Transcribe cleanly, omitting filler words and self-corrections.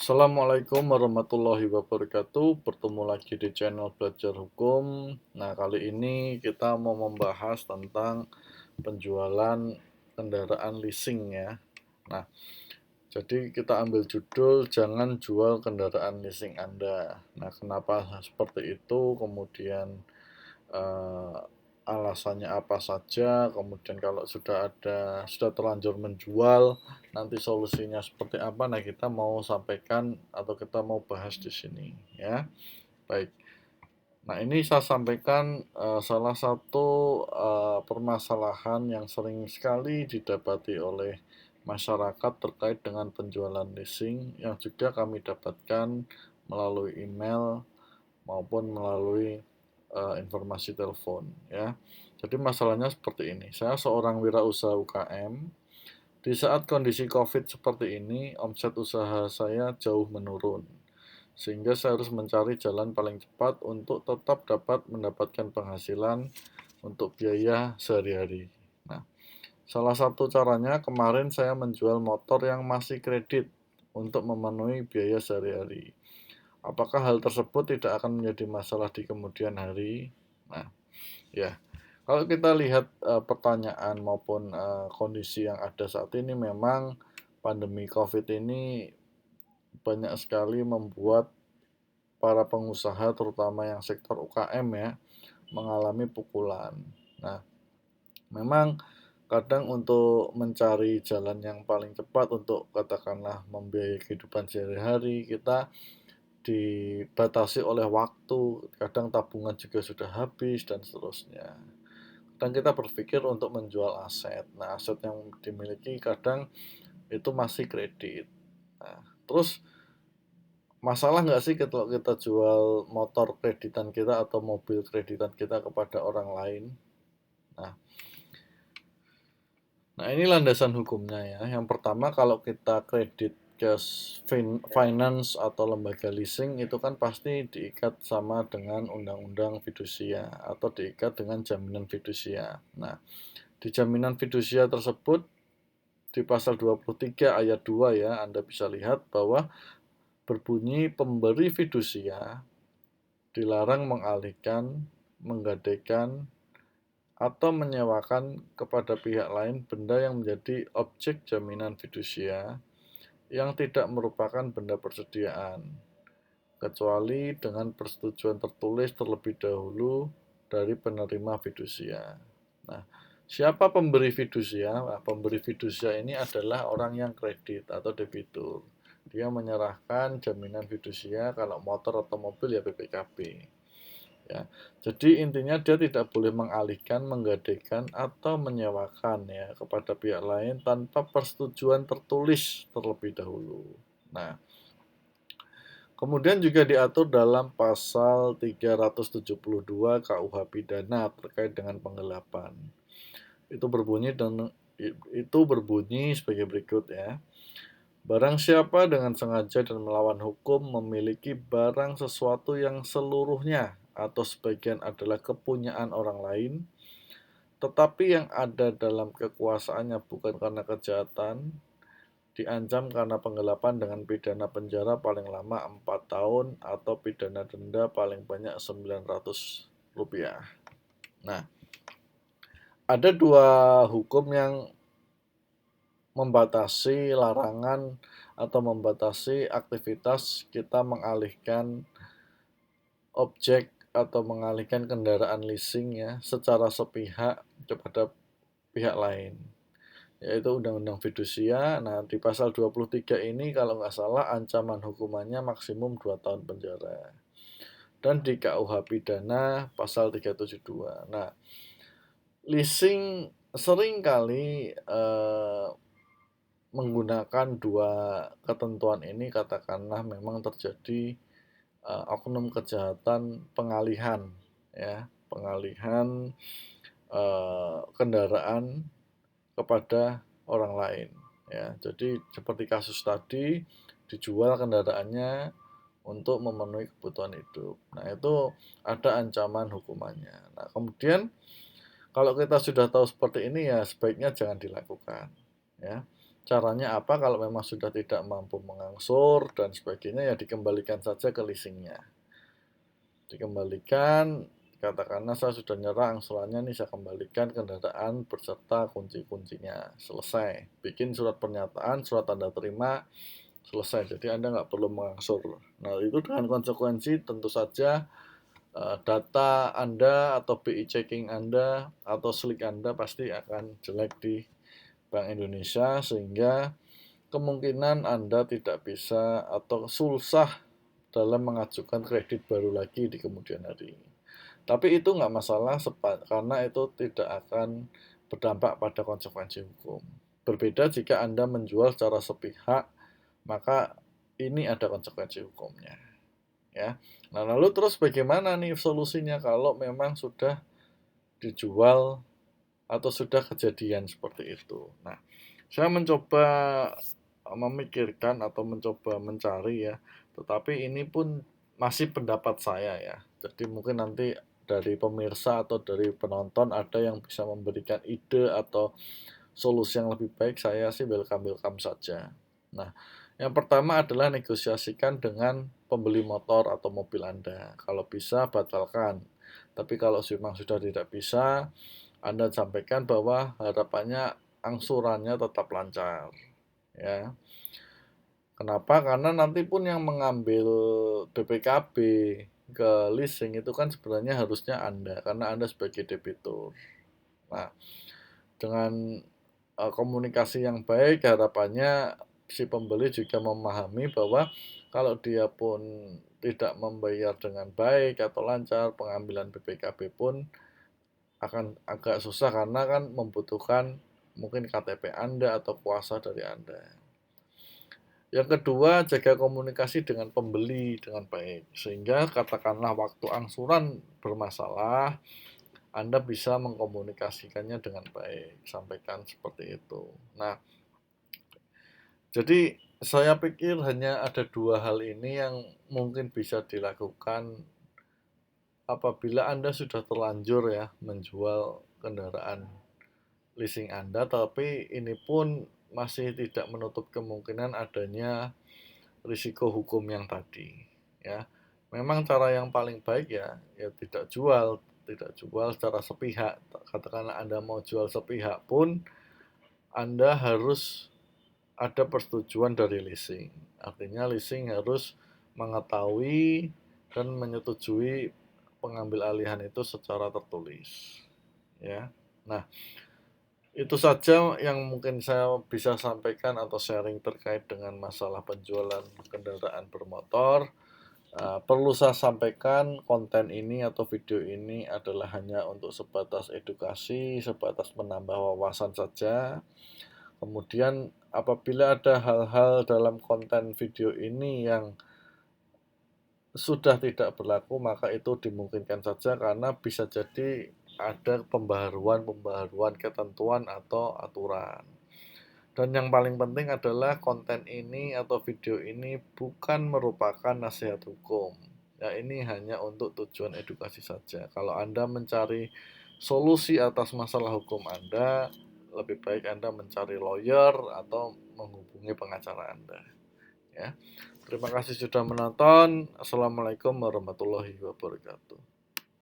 Assalamualaikum warahmatullahi wabarakatuh. Bertemu lagi di channel Belajar Hukum. Nah, kali ini kita mau membahas tentang penjualan kendaraan leasing ya. Nah, jadi kita ambil judul jangan jual kendaraan leasing Anda. Nah, kenapa seperti itu? Kemudian eh, alasannya apa saja, kemudian kalau sudah terlanjur menjual, nanti solusinya seperti apa. Nah, kita mau sampaikan atau kita mau bahas di sini ya. Baik. Nah, ini saya sampaikan salah satu permasalahan yang sering sekali didapati oleh masyarakat terkait dengan penjualan leasing yang juga kami dapatkan melalui email maupun melalui informasi telepon ya. Jadi masalahnya seperti ini. Saya seorang wirausaha UKM. Di saat kondisi Covid seperti ini, omset usaha saya jauh menurun. Sehingga saya harus mencari jalan paling cepat untuk tetap dapat mendapatkan penghasilan untuk biaya sehari-hari. Nah, salah satu caranya kemarin saya menjual motor yang masih kredit untuk memenuhi biaya sehari-hari. Apakah hal tersebut tidak akan menjadi masalah di kemudian hari? Nah, ya, kalau kita lihat pertanyaan maupun kondisi yang ada saat ini, memang pandemi COVID ini banyak sekali membuat para pengusaha, terutama yang sektor UKM ya, mengalami pukulan. Nah, memang kadang untuk mencari jalan yang paling cepat untuk katakanlah membiayai kehidupan sehari-hari, kita dibatasi oleh waktu, kadang tabungan juga sudah habis dan seterusnya. Dan kita berpikir untuk menjual aset. Nah, aset yang dimiliki kadang itu masih kredit. Nah, terus masalah nggak sih kalau kita jual motor kreditan kita atau mobil kreditan kita kepada orang lain? Nah, nah, ini landasan hukumnya ya. Yang pertama, kalau kita kredit ke finance atau lembaga leasing itu kan pasti diikat sama dengan undang-undang fidusia atau diikat dengan jaminan fidusia. Nah, di jaminan fidusia tersebut di pasal 23 ayat 2 ya, Anda bisa lihat bahwa berbunyi pemberi fidusia dilarang mengalihkan, menggadaikan, atau menyewakan kepada pihak lain benda yang menjadi objek jaminan fidusia yang tidak merupakan benda persediaan, kecuali dengan persetujuan tertulis terlebih dahulu dari penerima fidusia. Nah, siapa pemberi fidusia? Nah, pemberi fidusia ini adalah orang yang kredit atau debitur. Dia menyerahkan jaminan fidusia kalau motor atau mobil ya BPKB. Ya. Jadi intinya dia tidak boleh mengalihkan, menggadaikan atau menyewakan ya kepada pihak lain tanpa persetujuan tertulis terlebih dahulu. Nah, kemudian juga diatur dalam pasal 372 KUH pidana terkait dengan penggelapan. Itu berbunyi dan itu berbunyi sebagai berikut ya. Barang siapa dengan sengaja dan melawan hukum memiliki barang sesuatu yang seluruhnya atau sebagian adalah kepunyaan orang lain, tetapi yang ada dalam kekuasaannya bukan karena kejahatan, diancam karena penggelapan dengan pidana penjara paling lama 4 tahun atau pidana denda paling banyak Rp900. Nah, ada dua hukum yang membatasi larangan atau membatasi aktivitas kita mengalihkan objek atau mengalihkan kendaraan leasing ya secara sepihak kepada pihak lain, yaitu Undang-Undang Fidusia. Nah, di pasal 23 ini kalau nggak salah ancaman hukumannya maksimum 2 tahun penjara. Dan di KUH pidana pasal 372. Nah, leasing seringkali menggunakan dua ketentuan ini, katakanlah memang terjadi oknum kejahatan pengalihan ya, pengalihan kendaraan kepada orang lain ya. Jadi seperti kasus tadi dijual kendaraannya untuk memenuhi kebutuhan hidup. Nah, itu ada ancaman hukumannya. Nah, kemudian kalau kita sudah tahu seperti ini ya sebaiknya jangan dilakukan ya. Caranya apa kalau memang sudah tidak mampu mengangsur dan sebagainya, ya dikembalikan saja ke leasingnya. Dikembalikan, katakanlah saya sudah nyerah angsurannya nih, saya kembalikan kendaraan beserta kunci-kuncinya. Selesai. Bikin surat pernyataan, surat tanda terima, selesai. Jadi Anda nggak perlu mengangsur. Nah, itu dengan konsekuensi tentu saja data Anda atau BI checking Anda atau slik Anda pasti akan jelek di Bank Indonesia, sehingga kemungkinan Anda tidak bisa atau susah dalam mengajukan kredit baru lagi di kemudian hari. Tapi itu nggak masalah karena itu tidak akan berdampak pada konsekuensi hukum. Berbeda jika Anda menjual secara sepihak, maka ini ada konsekuensi hukumnya. Ya. Nah, lalu terus bagaimana nih solusinya kalau memang sudah dijual atau sudah kejadian seperti itu? Nah, saya mencoba memikirkan atau mencoba mencari ya, tetapi ini pun masih pendapat saya ya. Jadi mungkin nanti dari pemirsa atau dari penonton ada yang bisa memberikan ide atau solusi yang lebih baik, saya sih welcome-welcome saja. Nah, yang pertama adalah negosiasikan dengan pembeli motor atau mobil Anda. Kalau bisa, batalkan. Tapi kalau memang sudah tidak bisa, Anda sampaikan bahwa harapannya angsurannya tetap lancar. Ya. Kenapa? Karena nanti pun yang mengambil BPKB ke leasing itu kan sebenarnya harusnya Anda, karena Anda sebagai debitur. Nah, dengan komunikasi yang baik, harapannya si pembeli juga memahami bahwa kalau dia pun tidak membayar dengan baik atau lancar, pengambilan BPKB pun akan agak susah karena kan membutuhkan mungkin KTP Anda atau kuasa dari Anda. Yang kedua, jaga komunikasi dengan pembeli dengan baik, sehingga katakanlah waktu angsuran bermasalah, Anda bisa mengkomunikasikannya dengan baik, sampaikan seperti itu. Nah, jadi saya pikir hanya ada dua hal ini yang mungkin bisa dilakukan apabila Anda sudah terlanjur ya menjual kendaraan leasing Anda, tapi ini pun masih tidak menutup kemungkinan adanya risiko hukum yang tadi, ya. Memang cara yang paling baik ya tidak jual secara sepihak. Katakanlah Anda mau jual sepihak pun, Anda harus ada persetujuan dari leasing. Artinya leasing harus mengetahui dan menyetujui pengambil alihan itu secara tertulis, ya. Nah, itu saja yang mungkin saya bisa sampaikan atau sharing terkait dengan masalah penjualan kendaraan bermotor. Perlu saya sampaikan, konten ini atau video ini adalah hanya untuk sebatas edukasi, sebatas menambah wawasan saja. Kemudian apabila ada hal-hal dalam konten video ini yang sudah tidak berlaku, maka itu dimungkinkan saja karena bisa jadi ada pembaharuan ketentuan atau aturan. Dan yang paling penting adalah konten ini atau video ini bukan merupakan nasihat hukum. Ya, ini hanya untuk tujuan edukasi saja. Kalau Anda mencari solusi atas masalah hukum Anda, lebih baik Anda mencari lawyer atau menghubungi pengacara Anda. Ya. Terima kasih sudah menonton. Assalamualaikum warahmatullahi wabarakatuh.